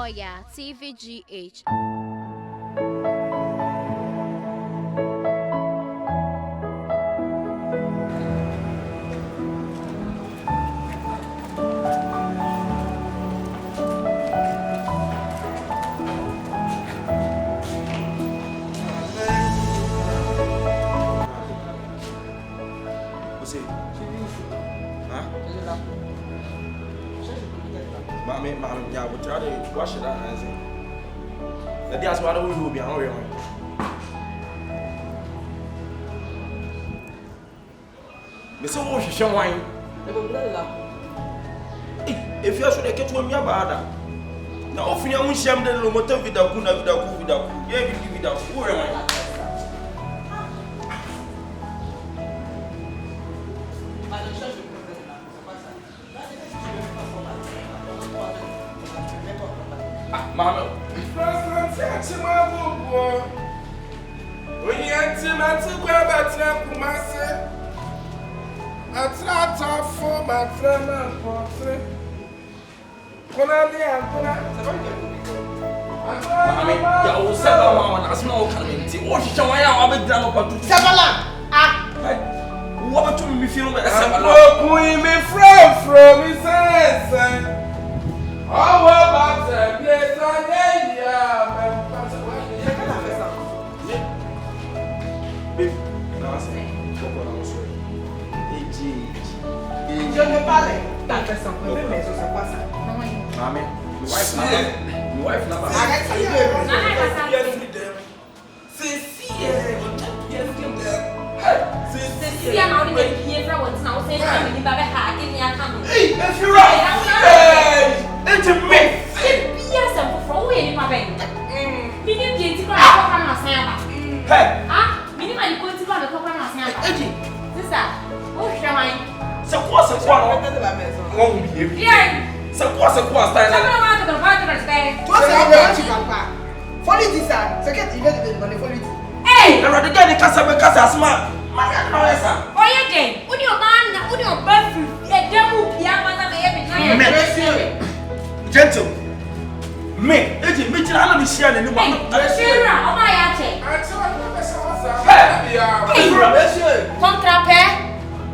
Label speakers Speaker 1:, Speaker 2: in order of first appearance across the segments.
Speaker 1: Oyaa, Tvgh.
Speaker 2: Mami, yeah, but try to wash it out and see. That's why we will be on real. Miss Omo, she wine. If you should get one, your bad. Now, if you are sham, then no matter with a good, yeah, give it up. Who am I? Mama, first I'm my boy. When you enter my to grab at Kumase, I try to for my friend and portrait. When I'm there, I mean, you will sell one as no community. What is your way out of it? What to me feel like a from his hands. How about that? Yes, I gentle. Me, AJ, me tell me share the new one.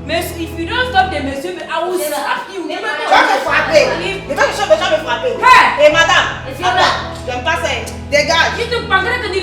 Speaker 3: If you don't stop the monsieur, I will slap you.
Speaker 4: Hey, madam, if you're not passing, the guy,
Speaker 3: you took Bangladesh to the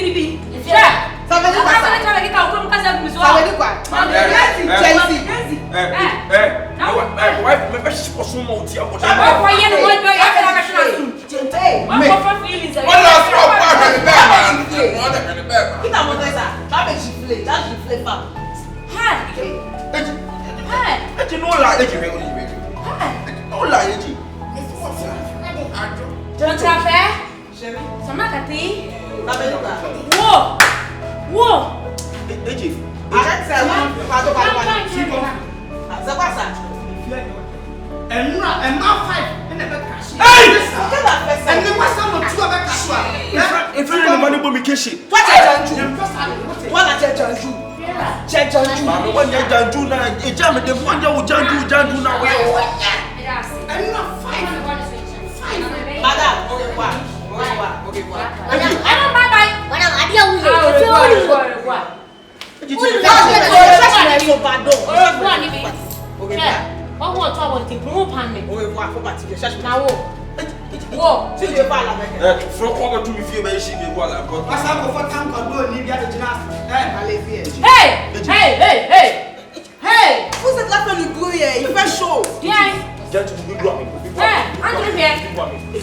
Speaker 4: Hey! Who's the black one you go here? You first show.
Speaker 3: Yeah.
Speaker 2: Gentle, you got me.
Speaker 3: Hey, Andrew here.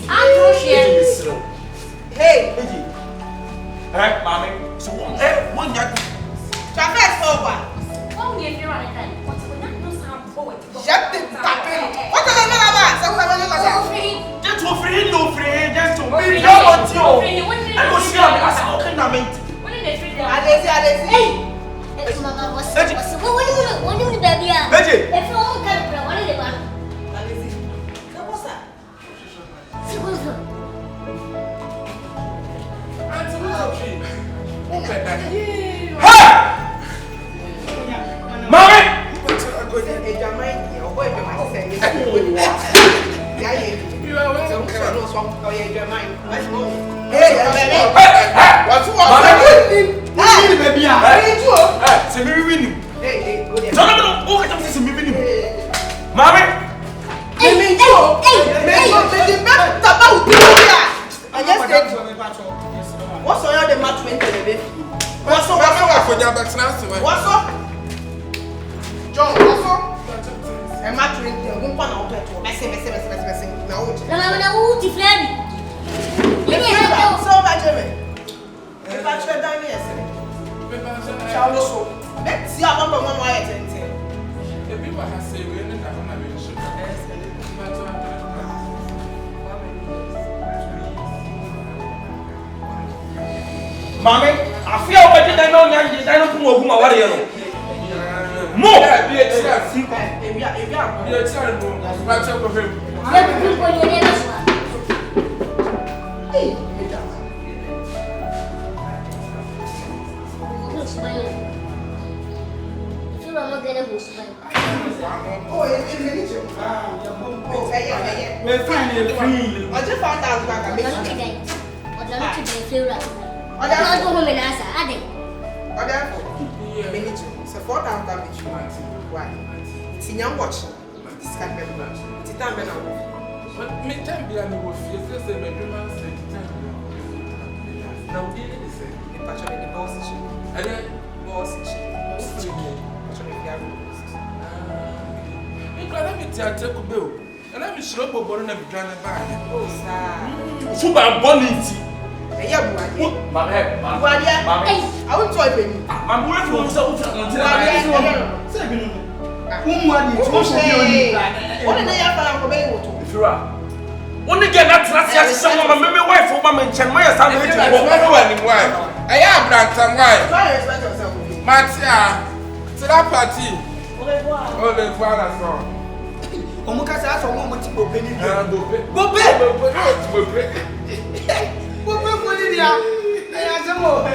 Speaker 3: Andrew here.
Speaker 4: Hey.
Speaker 2: Hey, mommy. So, one yak.
Speaker 4: Traverse over.
Speaker 3: Oh, we are here on a time. What's the name? No sound forward.
Speaker 4: Shut the tapping. What are you about? So, what are you about?
Speaker 2: Gentle, free, no free, gentle. Baby, no want you. I don't see how that's all kind of meant.
Speaker 3: What did they say?
Speaker 4: Hey.
Speaker 5: Mama, what's what do you baby?
Speaker 2: AJ.
Speaker 5: If you want to come, what is it, man?
Speaker 4: What's that?
Speaker 2: Mommy!
Speaker 4: so oh yeah, your mind. Let's go.
Speaker 2: Hey, what's what?
Speaker 6: Hey, baby.
Speaker 2: Hey, see me winning.
Speaker 4: Hey, go there.
Speaker 2: No, oh, I see me winning. Mommy.
Speaker 5: Hey.
Speaker 4: What's all the match went to the baby?
Speaker 2: What's up?
Speaker 4: John, what's up? A match went to the one. Messing.
Speaker 5: Na o Tvgh.
Speaker 4: So bad, Jimmy. If I try down here, shall we show? Let's see how much more I attend.
Speaker 2: The people have said we don't have a
Speaker 6: Mommy, I feel like I don't know who my warrior. More!
Speaker 2: Be a child, match up with him.
Speaker 6: We're finally free.
Speaker 4: I just found out that I it's a 4,000 damage. Why? It's in your watch. It's can't be much. It's time when I will.
Speaker 2: But me time be a no fear, say, bedroom and say, now, we didn't say,
Speaker 4: The patron in the boss.
Speaker 2: and then,
Speaker 4: Boss.
Speaker 2: let me tell you, Bill, and let me show up about an abidjan by.
Speaker 4: Oh, sir.
Speaker 6: Super bonity.
Speaker 4: Yeboah.
Speaker 6: My head, my
Speaker 4: I won't try baby.
Speaker 6: I'm working on something until I only get that last someone, maybe wife for my and my son.
Speaker 2: I am black some wife.
Speaker 4: Try to respect yourself.
Speaker 2: Matia, to that party. Oh, the father song.
Speaker 4: Omuka sa so mo ti go penny.
Speaker 2: Go
Speaker 4: Go dia. Ya semo.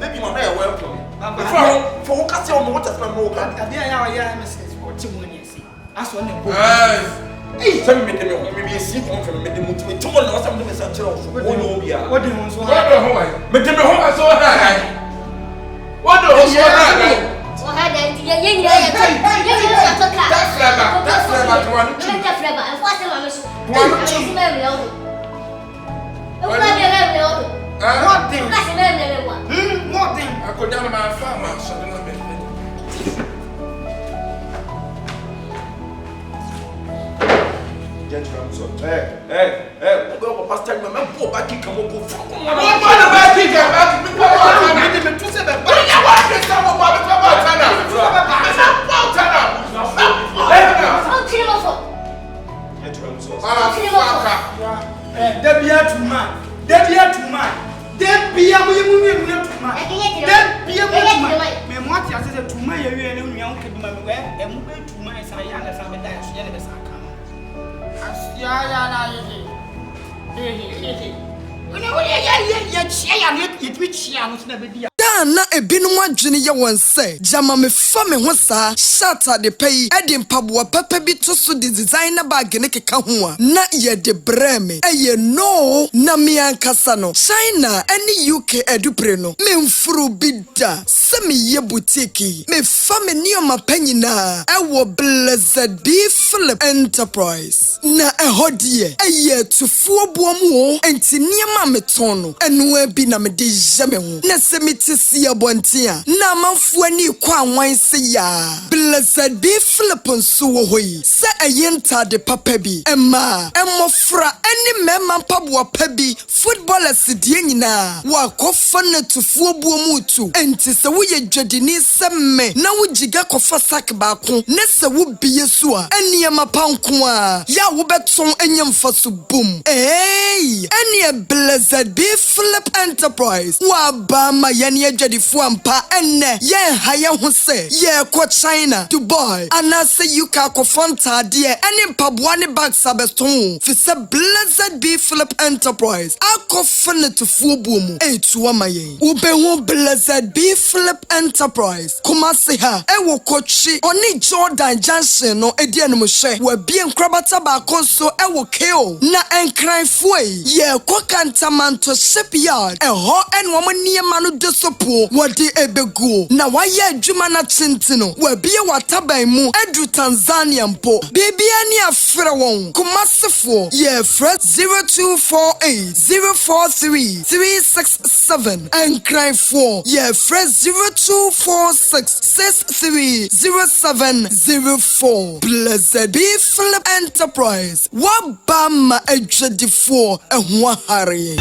Speaker 6: Maybe my mayor welcome. For what on what has been more. I message for 2 years. As one hey, tell me, maybe a seat on from the moon to me. 2 months or something. What do you want? What do you want? What do you want? What do you want?
Speaker 2: I go down to my farm and shut it up.
Speaker 6: Hey, go past time, my poor back kick and go for
Speaker 7: na ebinum adwene ye won se jama me fa me ho saa shata de pay edi mpaboa papa bi to so de designer bag ne keka ho a na ye de breme eye no na me ankasa no China eni UK edupre no me mfuru bida se me ye boutique me fa me nioma panyina ewo Blessed Be Philip Enterprise na ehodie eye tufuo boamu enti niema me tono enu abi na me de jame ho na se me sia bontia na manfo ani kwa anwan se ya Blessed Be Philip nso wo hoyi se ayenta de papa bi emma emofra ani mema mpaboa pa bi footballers die nyina wa kofa na tufuo buomu tu enti se wo ye dwadini se me na wo jiga kofa sak ba ko ne se wo biye so a eniema panko a ya wo beton enyemfa so bum Enya Blessed be Philip Enterprise. Wabama yeni adwadifu ampa enne. Yen haya ho se. Ye kwa China, Dubai. Anase yuka kwa fonta die. Eni mpaboa ne bag sabeston. Fise Blessed be Philip Enterprise. Ako fene tufuo buomu. Tuwa maye. Ubehu Blessed be Philip Enterprise. Kumase ha. Ewo kochi. Oni Jordan Junction no edian mushe. Wabie nkrabata ba konso ewo keo. Na enkran fue. Ye kwa kantamanto shipyard. Eho enwamo niyemanu desopo. Wadi ebegu. Na waye adwuma na chintino. Wabie watabai mu. Edru Tanzania mpo. Bibia ni afra won. Kumasefo. Ye fret 0248-043-367. Enkran 4. Ye fret 0246-630704. Blessed be Philip Enterprise. Wabama ejadifo ehwa hari.